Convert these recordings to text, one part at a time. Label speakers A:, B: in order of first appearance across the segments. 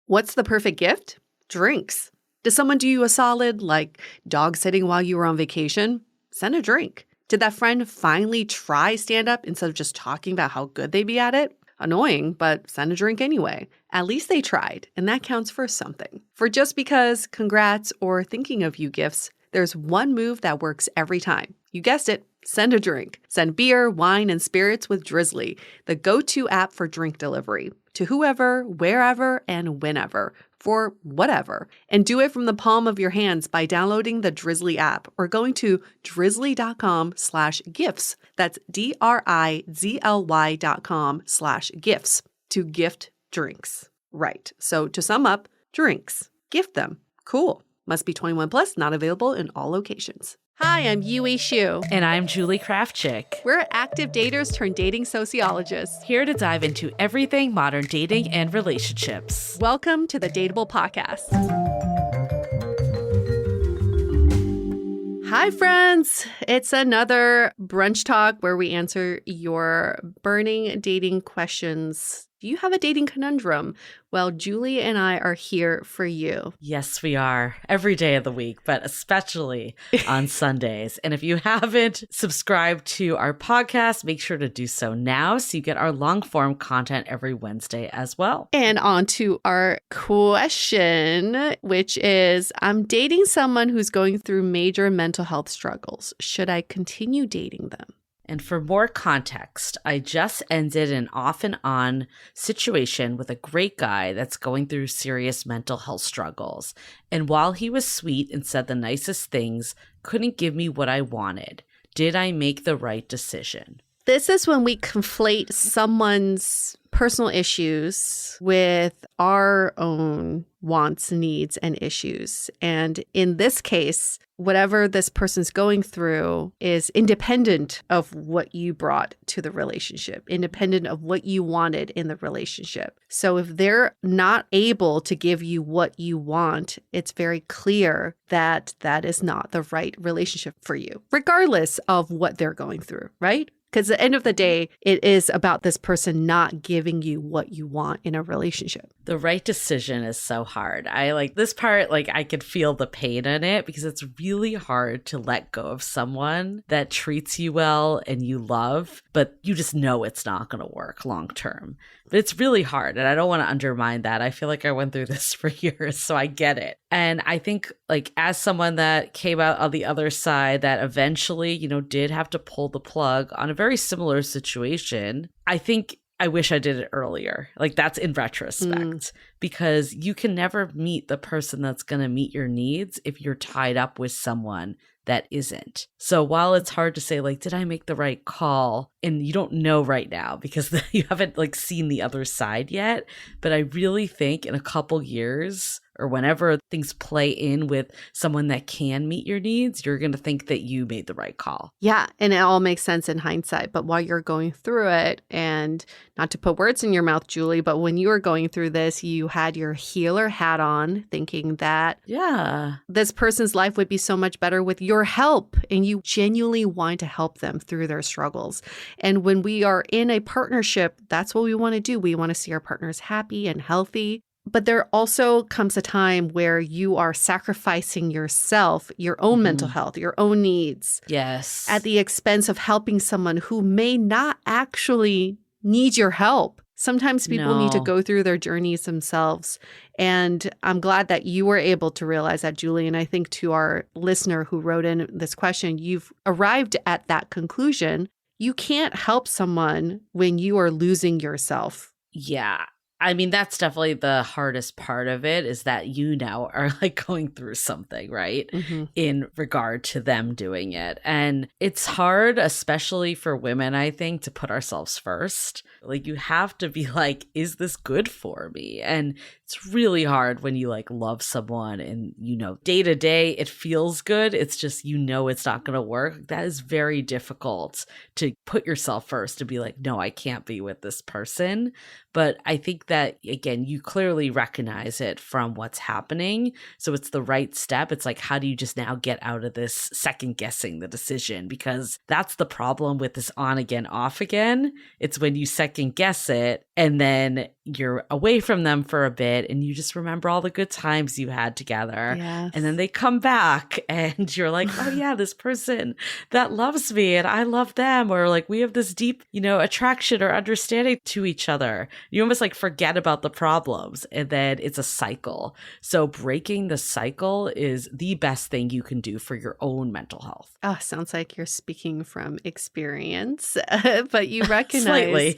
A: What's the perfect gift? Drinks. Does someone do you a solid, like dog sitting while you were on vacation? Send a drink. Did that friend finally try stand-up instead of just talking about how good they'd be at it? Annoying, but send a drink anyway. At least they tried, and that counts for something. For just because, congrats, or thinking of you gifts, there's one move that works every time. You guessed it. Send a drink. Send beer, wine, and spirits with Drizzly, the go-to app for drink delivery, to whoever, wherever, and whenever, for whatever. And do it from the palm of your hands by downloading the Drizzly app or going to drizzly.com/gifts. That's DRIZLY.com/gifts to gift drinks. Right. So to sum up, drinks. Gift them. Cool. Must be 21 plus, not available in all locations. Hi, I'm Yui Xu.
B: And I'm Julie Kraftchick.
A: We're active daters turned dating sociologists.
B: Here to dive into everything modern dating and relationships.
A: Welcome to the Dateable podcast. Hi, friends. It's another brunch talk where we answer your burning dating questions. Do you have a dating conundrum? Well, Julie and I are here for you.
B: Yes, we are. Every day of the week, but especially on Sundays. And if you haven't subscribed to our podcast, make sure to do so now so you get our long form content every Wednesday as well.
A: And on to our question, which is, I'm dating someone who's going through major mental health struggles. Should I continue dating them?
B: And for more context, I just ended an off and on situation with a great guy that's going through serious mental health struggles. And while he was sweet and said the nicest things, couldn't give me what I wanted. Did I make the right decision?
A: This is when we conflate someone's personal issues with our own wants, needs, and issues. And in this case, whatever this person's going through is independent of what you brought to the relationship, independent of what you wanted in the relationship. So if they're not able to give you what you want, it's very clear that that is not the right relationship for you, regardless of what they're going through, right? Because at the end of the day, it is about this person not giving you what you want in a relationship.
B: The right decision is so hard. I like this part, I could feel the pain in it because it's really hard to let go of someone that treats you well and you love, but you just know it's not going to work long term. But it's really hard, and I don't want to undermine that. I feel like I went through this for years, so I get it. And I think, as someone that came out on the other side that eventually, did have to pull the plug on a very similar situation, I think I wish I did it earlier. That's in retrospect, because you can never meet the person that's going to meet your needs if you're tied up with someone that isn't. So while it's hard to say, did I make the right call? And you don't know right now because you haven't seen the other side yet. But I really think in a couple years or whenever things play in with someone that can meet your needs, you're going to think that you made the right call.
A: Yeah. And it all makes sense in hindsight. But while you're going through it, and not to put words in your mouth, Julie, but when you were going through this, you had your healer hat on, thinking that this person's life would be so much better with your help. And you genuinely want to help them through their struggles. And when we are in a partnership, that's what we want to do. We want to see our partners happy and healthy. But there also comes a time where you are sacrificing yourself, your own mental health, your own needs.
B: Yes.
A: At the expense of helping someone who may not actually need your help. Sometimes people need to go through their journeys themselves. And I'm glad that you were able to realize that, Julie. And I think to our listener who wrote in this question, you've arrived at that conclusion. You can't help someone when you are losing yourself.
B: Yeah. I mean, that's definitely the hardest part of it, is that you now are going through something, right? In regard to them doing it. And it's hard, especially for women, I think, to put ourselves first. You have to be is this good for me? And it's really hard when you love someone and, day to day, it feels good. It's just, it's not going to work. That is very difficult to put yourself first, to be no, I can't be with this person. But I think that, again, you clearly recognize it from what's happening. So it's the right step. It's like, how do you just now get out of this second guessing the decision? Because that's the problem with this on again, off again. It's when you second guess it and then you're away from them for a bit and you just remember all the good times you had together.
A: Yes.
B: And then they come back and you're like, oh yeah, this person that loves me and I love them. Or like we have this deep, attraction or understanding to each other. You almost like forget about the problems and then it's a cycle. So breaking the cycle is the best thing you can do for your own mental health.
A: Oh, sounds like you're speaking from experience, but you recognize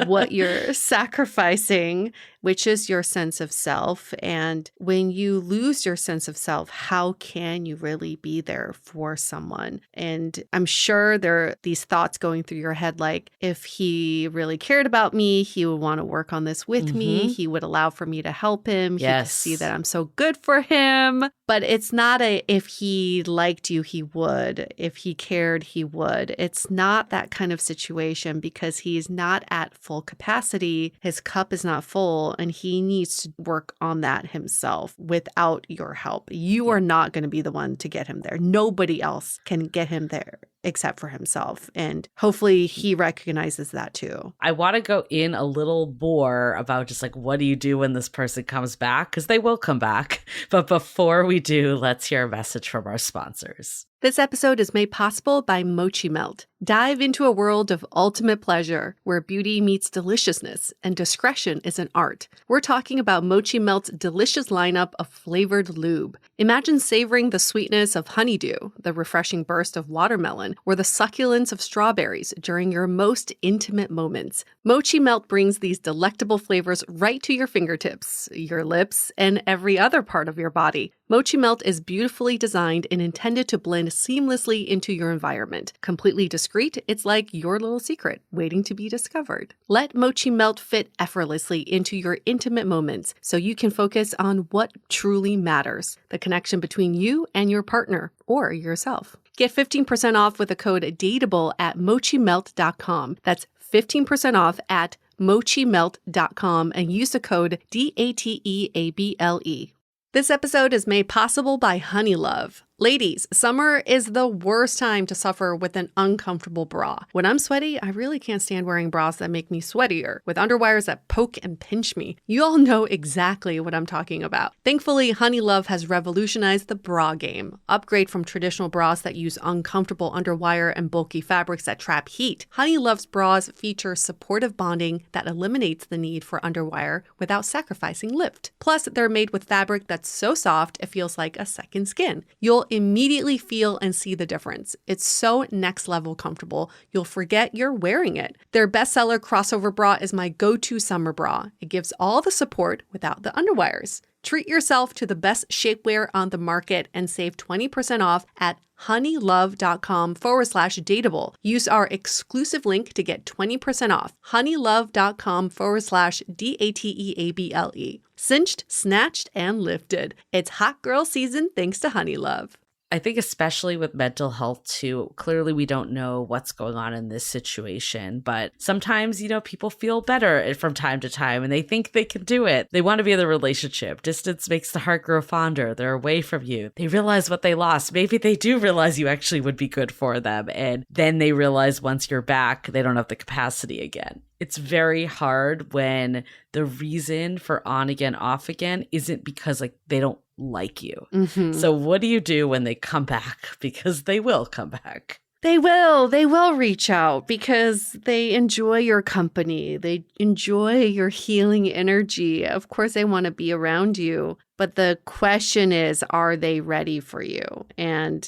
A: what you're sacrificing, which is your sense of self. And when you lose your sense of self, how can you really be there for someone? And I'm sure there are these thoughts going through your head, like, if he really cared about me, he would want to work on this with me. He would allow for me to help him. He could see that I'm so good for him. But it's not if he liked you, he would. If he cared, he would. It's not that kind of situation because he's not at full capacity. His cup is not full and he needs to work on that himself without your help. You are not going to be the one to get him there. Nobody else can get him there except for himself. And hopefully he recognizes that too.
B: I want to go in a little more about just like, what do you do when this person comes back? Because they will come back. But before we do, let's hear a message from our sponsors.
A: This episode is made possible by Mochi Melt. Dive into a world of ultimate pleasure where beauty meets deliciousness and discretion is an art. We're talking about Mochi Melt's delicious lineup of flavored lube. Imagine savoring the sweetness of honeydew, the refreshing burst of watermelon, or the succulence of strawberries during your most intimate moments. Mochi Melt brings these delectable flavors right to your fingertips, your lips, and every other part of your body. Mochi Melt is beautifully designed and intended to blend seamlessly into your environment. Completely discreet, it's like your little secret waiting to be discovered. Let Mochi Melt fit effortlessly into your intimate moments so you can focus on what truly matters, the connection between you and your partner or yourself. Get 15% off with the code DATEABLE at mochimelt.com. That's 15% off at mochimelt.com and use the code DATEABLE. This episode is made possible by Honeylove. Ladies, summer is the worst time to suffer with an uncomfortable bra. When I'm sweaty, I really can't stand wearing bras that make me sweatier, with underwires that poke and pinch me. You all know exactly what I'm talking about. Thankfully, Honeylove has revolutionized the bra game. Upgrade from traditional bras that use uncomfortable underwire and bulky fabrics that trap heat. Honeylove's bras feature supportive bonding that eliminates the need for underwire without sacrificing lift. Plus, they're made with fabric that's so soft it feels like a second skin. You'll immediately feel and see the difference. It's so next level comfortable, you'll forget you're wearing it. Their bestseller crossover bra is my go-to summer bra. It gives all the support without the underwires. Treat yourself to the best shapewear on the market and save 20% off at honeylove.com/dateable. Use our exclusive link to get 20% off. honeylove.com/DATEABLE. Cinched, snatched, and lifted. It's hot girl season thanks to Honeylove.
B: I think especially with mental health too, clearly we don't know what's going on in this situation, but sometimes, people feel better from time to time and they think they can do it. They want to be in the relationship. Distance makes the heart grow fonder. They're away from you. They realize what they lost. Maybe they do realize you actually would be good for them. And then they realize once you're back, they don't have the capacity again. It's very hard when the reason for on again, off again isn't because they don't like you. So what do you do when they come back? Because they will come back.
A: They will reach out because they enjoy your company. They enjoy your healing energy. Of course, they want to be around you. But the question is, are they ready for you? And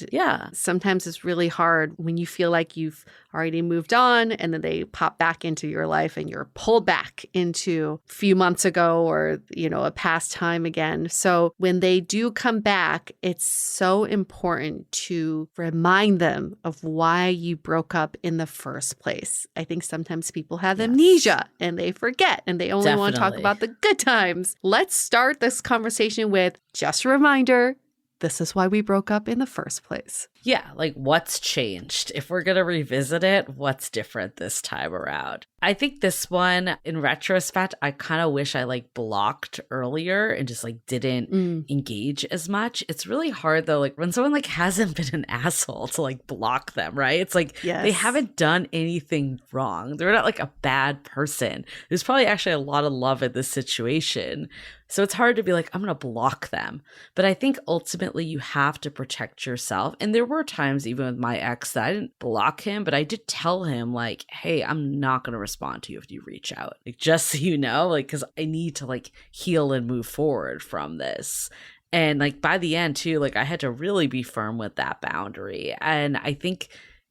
A: sometimes it's really hard when you feel like you've already moved on and then they pop back into your life and you're pulled back into a few months ago or, a past time again. So when they do come back, it's so important to remind them of why you broke up in the first place. I think sometimes people have amnesia and they forget and they only want to talk about the good times. Let's start this conversation with just a reminder, this is why we broke up in the first place.
B: Yeah, like what's changed? If we're going to revisit it, what's different this time around? I think this one, in retrospect, I kind of wish I like blocked earlier and just like didn't engage as much. It's really hard though, like when someone like hasn't been an asshole to like block them, right? It's like they haven't done anything wrong. They're not like a bad person. There's probably actually a lot of love in this situation. So it's hard to be like, I'm going to block them. But I think ultimately you have to protect yourself. And there were times, even with my ex, that I didn't block him, but I did tell him, like, hey, I'm not going to respond to you if you reach out. Like, just so you know, like, because I need to, like, heal and move forward from this. And, like, by the end, too, like, I had to really be firm with that boundary. And I think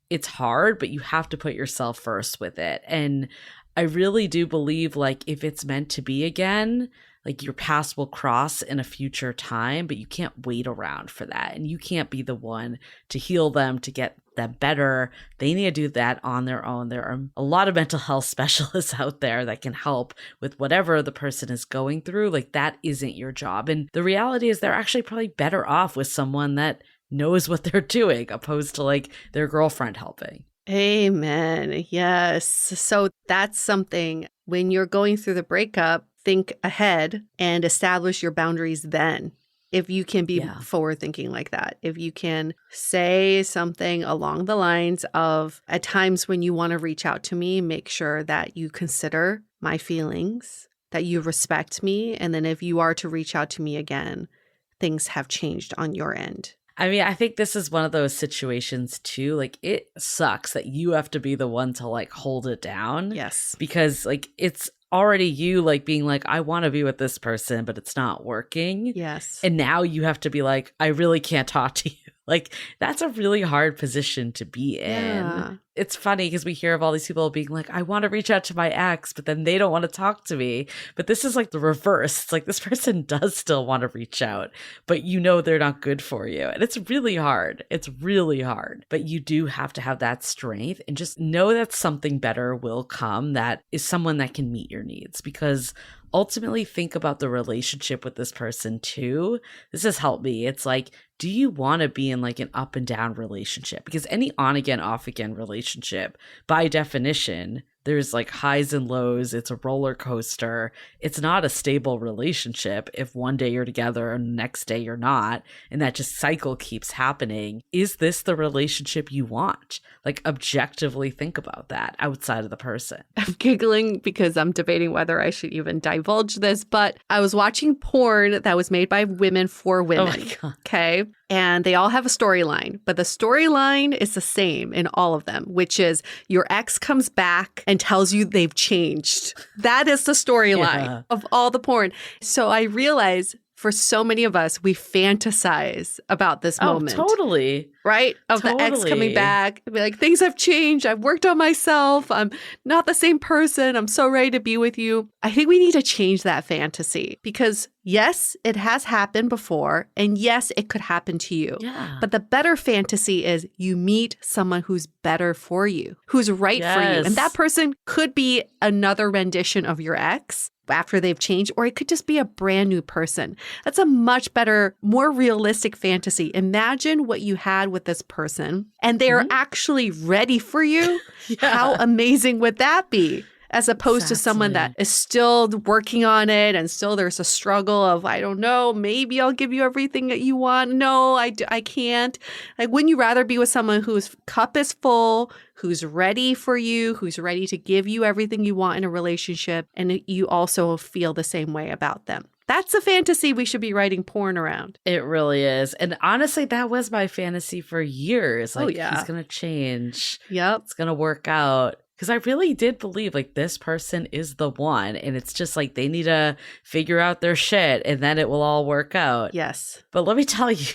B: it's hard, but you have to put yourself first with it. And I really do believe, like, if it's meant to be again, like your paths will cross in a future time, but you can't wait around for that. And you can't be the one to heal them, to get them better. They need to do that on their own. There are a lot of mental health specialists out there that can help with whatever the person is going through. Like that isn't your job. And the reality is they're actually probably better off with someone that knows what they're doing, opposed to like their girlfriend helping.
A: Amen. Yes. So that's something when you're going through the breakup, think ahead and establish your boundaries then. If you can be forward thinking like that, if you can say something along the lines of, at times when you want to reach out to me, make sure that you consider my feelings, that you respect me. And then if you are to reach out to me again, things have changed on your end.
B: I mean, I think this is one of those situations too. Like it sucks that you have to be the one to like hold it down.
A: Yes.
B: Because like it's already you like being like, I want to be with this person, but it's not working.
A: Yes.
B: And now you have to be like, I really can't talk to you. Like that's a really hard position to be in.
A: Yeah.
B: It's funny because we hear of all these people being like, I want to reach out to my ex, but then they don't want to talk to me. But this is like the reverse. It's like this person does still want to reach out, but you know they're not good for you. And it's really hard. It's really hard. But you do have to have that strength and just know that something better will come, that is someone that can meet your needs. Because ultimately think about the relationship with this person too. This has helped me. It's like, do you want to be in like an up and down relationship? Because any on again, off again relationship, by definition, there's like highs and lows. It's a roller coaster. It's not a stable relationship if one day you're together and the next day you're not. And that just cycle keeps happening. Is this the relationship you want? Like objectively think about that outside of the person.
A: I'm giggling because I'm debating whether I should even divulge this, but I was watching porn that was made by women for women.
B: Oh my God.
A: Okay. And they all have a storyline, but the storyline is the same in all of them, which is your ex comes back and tells you they've changed. That is the storyline of all the porn. So I realize for so many of us, we fantasize about this moment.
B: Oh, totally.
A: Right? Of the ex coming back. Be like, things have changed. I've worked on myself. I'm not the same person. I'm so ready to be with you. I think we need to change that fantasy because yes, it has happened before. And yes, it could happen to you.
B: Yeah.
A: But the better fantasy is you meet someone who's better for you, who's right for you. And that person could be another rendition of your ex after they've changed, or it could just be a brand new person. That's a much better, more realistic fantasy. Imagine what you had with this person and they are actually ready for you. How amazing would that be? As opposed to someone that is still working on it and still there's a struggle of, I don't know, maybe I'll give you everything that you want. No, I can't. Like, wouldn't you rather be with someone whose cup is full, who's ready for you, who's ready to give you everything you want in a relationship, and you also feel the same way about them? That's a fantasy we should be writing porn around.
B: It really is. And honestly, that was my fantasy for years. Like,
A: yeah.
B: He's going to change.
A: Yep.
B: It's going to work out. Because I really did believe like this person is the one. And it's just like they need to figure out their shit and then it will all work out.
A: Yes.
B: But let me tell you,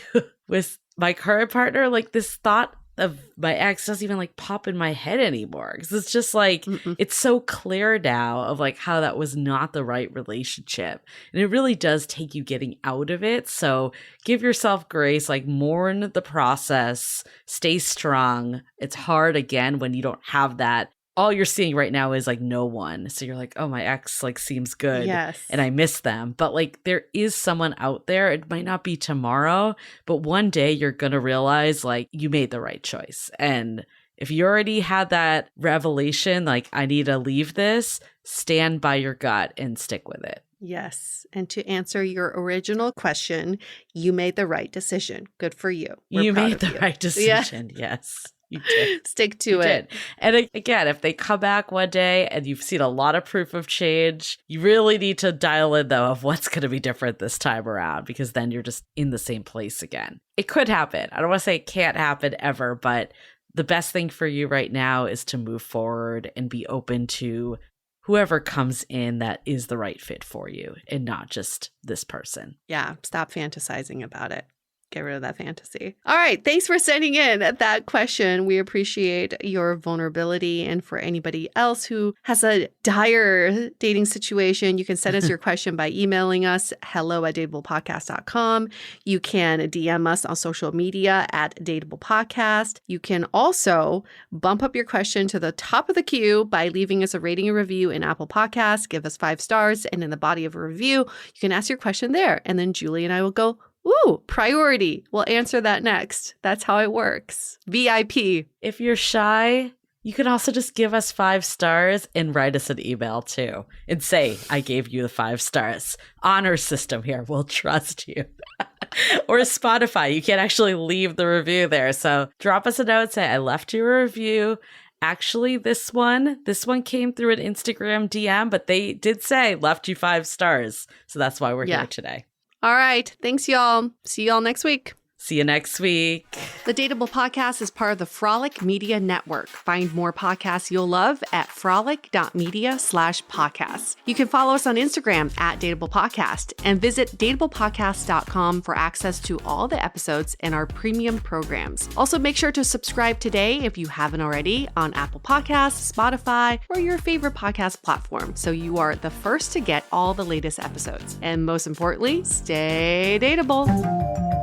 B: with my current partner, like this thought of my ex doesn't even like pop in my head anymore. Because it's just like, it's so clear now of like how that was not the right relationship. And it really does take you getting out of it. So give yourself grace, like mourn the process, stay strong. It's hard again when you don't have that all you're seeing right now is like no one. So you're like, oh, my ex like seems good.
A: Yes.
B: And I miss them. But like there is someone out there. It might not be tomorrow, but one day you're going to realize like you made the right choice. And if you already had that revelation, like I need to leave this, stand by your gut and stick with it.
A: Yes. And to answer your original question, you made the right decision. Good for you.
B: You made the right decision. Yeah. Yes. You did.
A: Stick to it.
B: And again, if they come back one day and you've seen a lot of proof of change, you really need to dial in, though, of what's going to be different this time around, because then you're just in the same place again. It could happen. I don't want to say it can't happen ever, but the best thing for you right now is to move forward and be open to whoever comes in that is the right fit for you and not just this person.
A: Yeah. Stop fantasizing about it. Get rid of that fantasy. All right. Thanks for sending in that question. We appreciate your vulnerability. And for anybody else who has a dire dating situation, you can send us your question by emailing us hello@dateablepodcast.com. You can DM us on social media @dateablepodcast. You can also bump up your question to the top of the queue by leaving us a rating and review in Apple Podcasts. Give us 5 stars. And in the body of a review, you can ask your question there. And then Julie and I will go, ooh, priority. We'll answer that next. That's how it works. VIP.
B: If you're shy, you can also just give us 5 stars and write us an email too and say, I gave you the 5 stars. Honor system here. We'll trust you. Or Spotify. You can't actually leave the review there. So drop us a note, say, I left you a review. Actually, this one came through an Instagram DM, but they did say left you 5 stars. So that's why we're here today.
A: All right. Thanks, y'all. See y'all next week.
B: See you next week.
A: The Dateable Podcast is part of the Frolic Media Network. Find more podcasts you'll love at frolic.media/podcasts. You can follow us on Instagram @dateablepodcast and visit dateablepodcast.com for access to all the episodes and our premium programs. Also, make sure to subscribe today if you haven't already on Apple Podcasts, Spotify, or your favorite podcast platform, so you are the first to get all the latest episodes. And most importantly, stay dateable.